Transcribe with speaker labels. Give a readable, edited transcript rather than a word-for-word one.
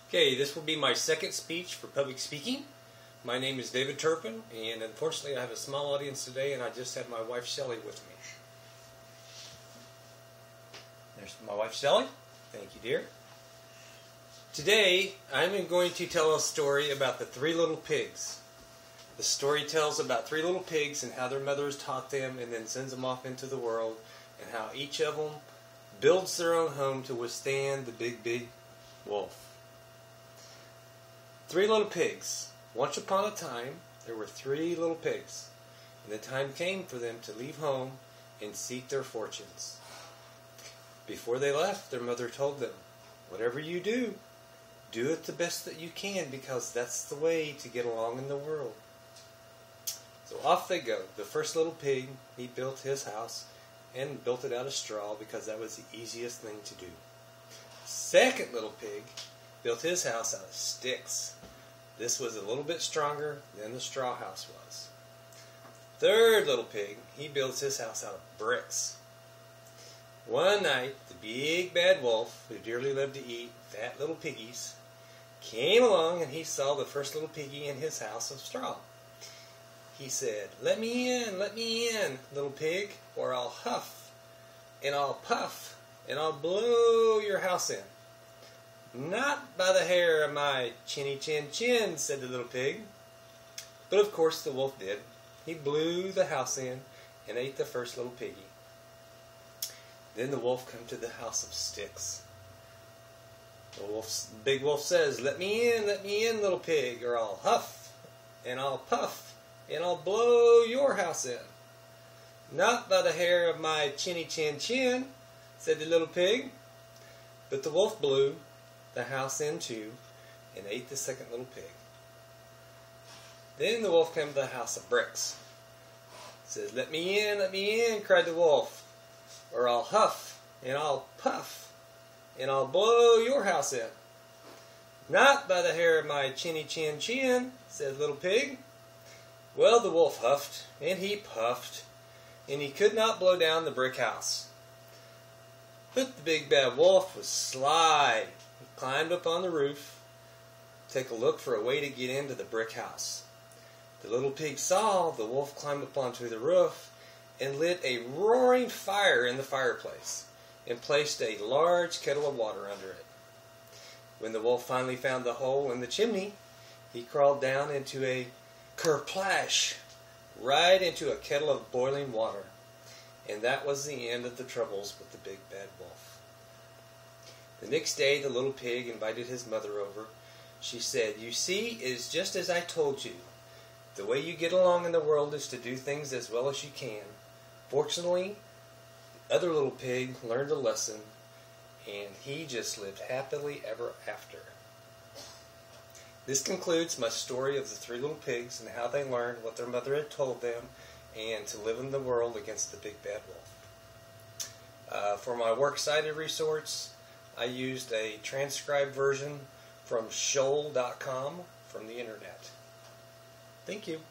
Speaker 1: Okay, this will be my second speech for public speaking. My name is David Turpin, and unfortunately I have a small audience today, and I just have my wife Shelley with me. There's my wife Shelley. Thank you, dear. Today I'm going to tell a story about the three little pigs. The story tells about three little pigs and how their mothers taught them and then sends them off into the world, and how each of them builds their own home to withstand the big wolf. Three little pigs. Once upon a time, there were three little pigs, and the time came for them to leave home and seek their fortunes. Before they left, their mother told them, "Whatever you do, do it the best that you can, because that's the way to get along in the world." So off they go. The first little pig, he built his house and built it out of straw because that was the easiest thing to do. Second little pig built his house out of sticks. This was a little bit stronger than the straw house was. Third little pig, he builds his house out of bricks. One night, the big bad wolf, who dearly loved to eat fat little piggies, came along and he saw the first little piggy in his house of straw. He said, let me in, little pig, or I'll huff, and I'll puff, and I'll blow your house in." "Not by the hair of my chinny chin chin," said the little pig. But of course the wolf did. He blew the house in and ate the first little piggy. Then the wolf came to the house of sticks. The big wolf says, let me in, little pig, or I'll huff, and I'll puff, and I'll blow your house in." "Not by the hair of my chinny chin chin," said the little pig. But the wolf blew the house in too and ate the second little pig. Then the wolf came to the house of bricks. Says, let me in, cried the wolf, "or I'll huff, and I'll puff, and I'll blow your house in." "Not by the hair of my chinny chin chin," said the little pig. Well, the wolf huffed, and he puffed, and he could not blow down the brick house. But the big bad wolf was sly. He climbed up on the roof to take a look for a way to get into the brick house. The little pig saw the wolf climb up onto the roof and lit a roaring fire in the fireplace and placed a large kettle of water under it. When the wolf finally found the hole in the chimney, he crawled down into a kerplash, right into a kettle of boiling water. And that was the end of the troubles with the big bad wolf. The next day the little pig invited his mother over. She said, "You see, it is just as I told you. The way you get along in the world is to do things as well as you can." Fortunately, the other little pig learned a lesson, and he just lived happily ever after. This concludes my story of the three little pigs and how they learned what their mother had told them and to live in the world against the big bad wolf. For my works cited resource, I used a transcribed version from shoal.com from the internet. Thank you.